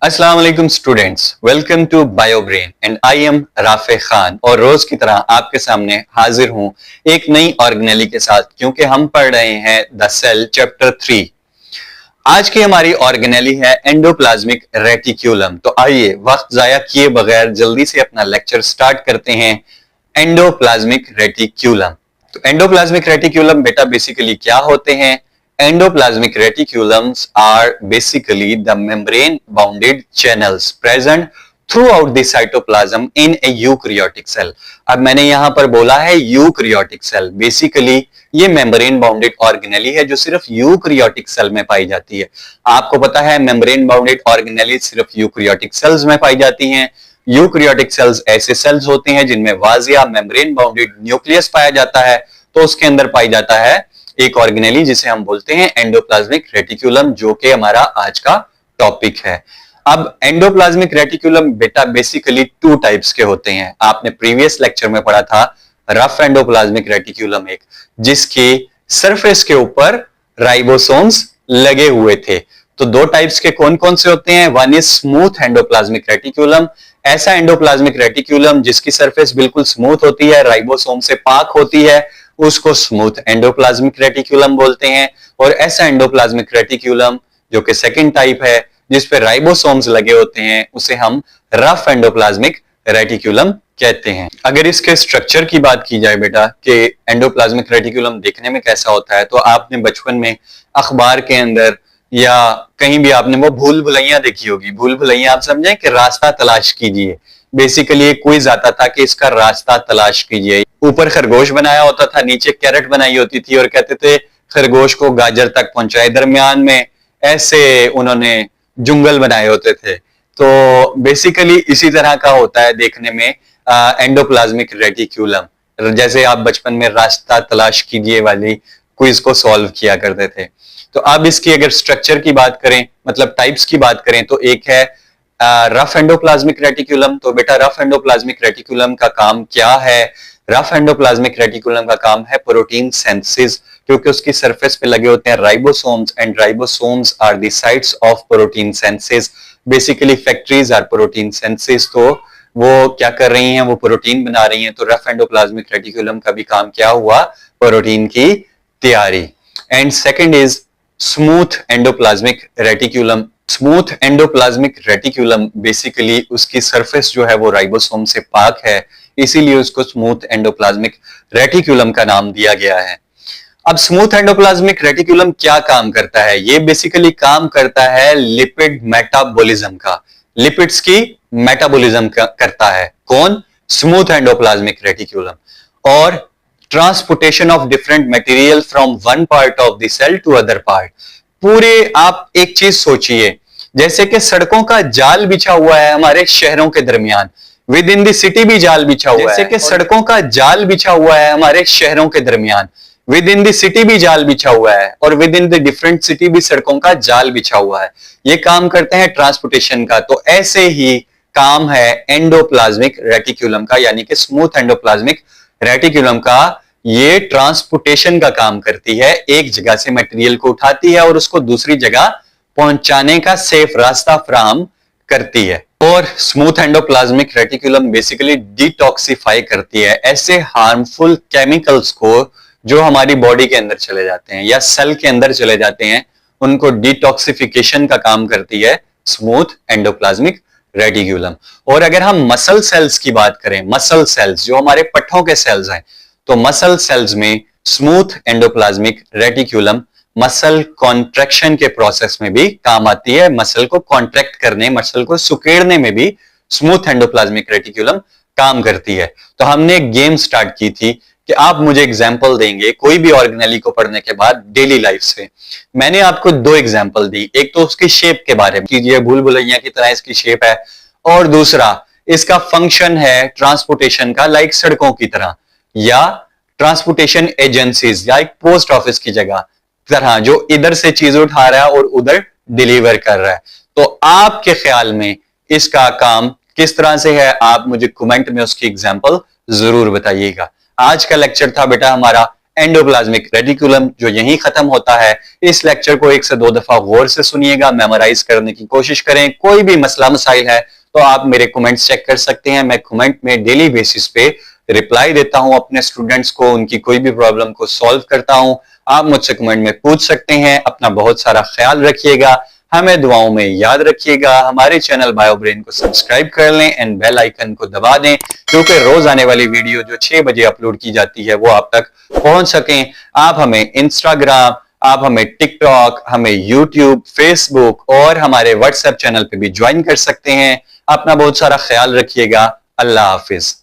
अस्सलाम वालेकुम students, welcome to BioBrain and I am Rafe Khan. और रोज की तरह आपके सामने हाजिर हूं एक नई ऑर्गेनेली के साथ, क्योंकि हम पढ़ रहे हैं द सेल चैप्टर 3। आज की हमारी ऑर्गेनेली है एंडोप्लाज्मिक रेटिक्यूलम। तो आइए वक्त जाया किए बगैर जल्दी से अपना लेक्चर स्टार्ट करते हैं। Endoplasmic reticulum. तो एंडोप्लाज्मिक रेटिक्यूलम बेटा बेसिकली क्या होते हैं? Endoplasmic reticulums are basically the membrane-bounded channels present throughout the cytoplasm in a eukaryotic cell। अब मैंने यहां पर बोला है यूकरियोटिक सेल। बेसिकली ये मेम्ब्रेन बाउंडेड ऑर्गेनेली है जो सिर्फ यूकरियोटिक सेल में पाई जाती है। आपको पता है मेम्ब्रेन बाउंडेड ऑर्गेनेली सिर्फ यूकरियोटिक सेल्स में पाई जाती हैं। यूकरियोटिक सेल्स ऐसे सेल्स होते हैं जिनमें वाजिया मेम्ब्रेन बाउंडेड न्यूक्लियस पाया जाता है। तो उसके अंदर पाई जाता है एक ऑर्गेनेली जिसे हम बोलते हैं एंडोप्लाज्मिक रेटिक्यूलम, जो कि हमारा आज का टॉपिक है। अब एंडोप्लाज्मिक रेटिक्यूलम बेटा बेसिकली टू टाइप्स के होते हैं। आपने प्रीवियस लेक्चर में पढ़ा था रफ एंडोप्लाज्मिक रेटिक्यूलम एक, जिसके सरफेस के ऊपर राइबोसोम्स लगे हुए थे। तो दो टाइप्स के कौन कौन से होते हैं? One is smooth endoplasmic reticulum, ऐसा एंडोप्लाज्मिक रेटिक्यूलम जिसकी सरफेस बिल्कुल स्मूथ होती है, राइबोसोम से पाक होती है, उसको स्मूथ एंडोप्लाज्मिक रेटिक्यूलम बोलते हैं। और ऐसा एंडोप्लाज्मिक रेटिक्यूलम जो कि सेकंड टाइप है जिस पे राइबोसोम्स लगे होते हैं, उसे हम रफ एंडोप्लाज्मिक रेटिक्यूलम कहते हैं। अगर इसके स्ट्रक्चर की बात की जाए बेटा कि एंडोप्लाज्मिक रेटिक्यूलम देखने में कैसा होता है, तो आपने बचपन में अखबार के अंदर या कहीं भी आपने वो भूल भुलैया देखी होगी। भूल भुलैया आप समझें कि रास्ता तलाश कीजिए। बेसिकली एक क्विज आता था कि इसका रास्ता तलाश कीजिए। ऊपर खरगोश बनाया होता था, नीचे कैरेट बनाई होती थी और कहते थे खरगोश को गाजर तक पहुंचाए। दरमियान में ऐसे उन्होंने जुंगल बनाए होते थे। तो बेसिकली इसी तरह का होता है देखने में एंडोप्लाज्मिक रेटिक्यूलम। जैसे आप बचपन में रास्ता तलाश कीजिए वाली क्विज को सॉल्व किया करते थे। तो अब इसकी अगर स्ट्रक्चर की बात करें, मतलब टाइप्स की बात करें, तो एक है रफ एंडोप्लाज्मिक रेटिक्यूलम। तो बेटा रफ एंडोप्लाज्मिक रेटिक्यूलम का काम क्या है? रफ एंडोप्लाज्मिक रेटिक्यूलम का काम है प्रोटीन सिंथेसिस, क्योंकि उसकी सरफेस पे लगे होते हैं ribosomes and ribosomes are the sites of protein synthesis. Basically factories are protein synthesis. तो वो क्या कर रही हैं? वो प्रोटीन बना रही हैं। तो रफ एंडोप्लाज्मिक रेटिक्यूलम का भी काम क्या हुआ? प्रोटीन की तैयारी। And second is smooth endoplasmic reticulum. Smooth endoplasmic reticulum basically उसकी सरफेस जो है वो राइबोसोम से पाक है, इसीलिए उसको स्मूथ एंडोप्लाज्मिक रेटिक्यूलम का नाम दिया गया है। अब स्मूथ एंडोप्लाज्मिक रेटिक्यूलम क्या काम करता है? ये बेसिकली काम करता है लिपिड मेटाबॉलिज्म का। लिपिड्स की मेटाबॉलिज्म करता है कौन? Smooth endoplasmic reticulum. और transportation of different material from one part of the cell to other part. पूरे आप एक चीज सोचिए, जैसे कि सड़कों का जाल बिछा हुआ है हमारे शहरों के दरमियान, विद इन द सिटी भी जाल बिछा हुआ है। जैसे कि सड़कों का जाल बिछा हुआ है हमारे शहरों के दरमियान, विद इन द सिटी भी जाल बिछा हुआ है, और with in the different city भी सड़कों का जाल बिछा हुआ है। ये काम करते हैं ट्रांसपोर्टेशन का। तो ऐसे ही काम है एंडोप्लाज्मिक रेटिक्यूलम का, यानी कि स्मूथ एंडोप्लाज्मिक रेटिक्यूलम का। ये ट्रांसपोर्टेशन का काम करती है, एक जगह से मटेरियल को उठाती है और उसको दूसरी जगह पहुंचाने का सेफ रास्ता फराहम करती है। और smooth endoplasmic reticulum basically detoxify करती है ऐसे हार्मफुल केमिकल्स को जो हमारी बॉडी के अंदर चले जाते हैं या सेल के अंदर चले जाते हैं, उनको डिटॉक्सिफिकेशन का काम करती है स्मूथ एंडोप्लाज्मिक रेटिक्यूलम। और अगर हम मसल सेल्स की बात करें, मसल सेल्स जो हमारे पट्ठों के सेल्स हैं, तो मसल सेल्स में smooth endoplasmic reticulum muscle contraction के प्रोसेस में भी काम आती है। मसल को कॉन्ट्रैक्ट करने, मसल को सुकेड़ने में भी स्मूथ एंडोप्लाज्मिक रेटिक्यूलम काम करती है। तो हमने एक गेम स्टार्ट की थी कि आप मुझे एग्जाम्पल देंगे कोई भी ऑर्गेनेली को पढ़ने के बाद डेली लाइफ से। मैंने आपको दो एग्जाम्पल दी, एक तो उसकी शेप के बारे में कीजिए, भूल भुलैया की तरह इसकी शेप है, और दूसरा इसका फंक्शन है ट्रांसपोर्टेशन का, लाइक सड़कों की तरह या ट्रांसपोर्टेशन एजेंसीज या एक पोस्ट ऑफिस की जगह तरह, जो इधर से चीज उठा रहा है और उधर डिलीवर कर रहा है। तो आपके ख्याल में इसका काम किस तरह से है? आप मुझे कमेंट में उसकी एग्जांपल जरूर बताइएगा। आज का लेक्चर था बेटा हमारा एंडोप्लाज्मिक रेटिकुलम, जो यहीं खत्म होता है। इस लेक्चर को 1 से 2 दफा गौर से सुनिएगा, मेमोराइज करने की कोशिश करें। कोई भी मसला मसाइल है तो आप मेरे कमेंट्स चेक कर सकते हैं। मैं कमेंट में डेली बेसिस पे रिप्लाई देता हूं अपने स्टूडेंट्स को, उनकी कोई भी प्रॉब्लम को सॉल्व करता हूं। आप मुझसे कमेंट में पूछ सकते हैं। अपना बहुत सारा ख्याल रखिएगा, हमें दुआओं में याद रखिएगा। हमारे चैनल बायो ब्रेन को सब्सक्राइब कर लें एंड बेल आइकन को दबा दें, क्योंकि रोज आने वाली वीडियो जो 6 बजे अपलोड की जाती है वो आप तक पहुंच सकें। आप हमें इंस्टाग्राम, आप हमें टिकटॉक, हमें यूट्यूब, फेसबुक और हमारे व्हाट्सएप चैनल पे भी ज्वाइन कर सकते हैं। अपना बहुत सारा ख्याल रखिएगा। अल्लाह हाफिज।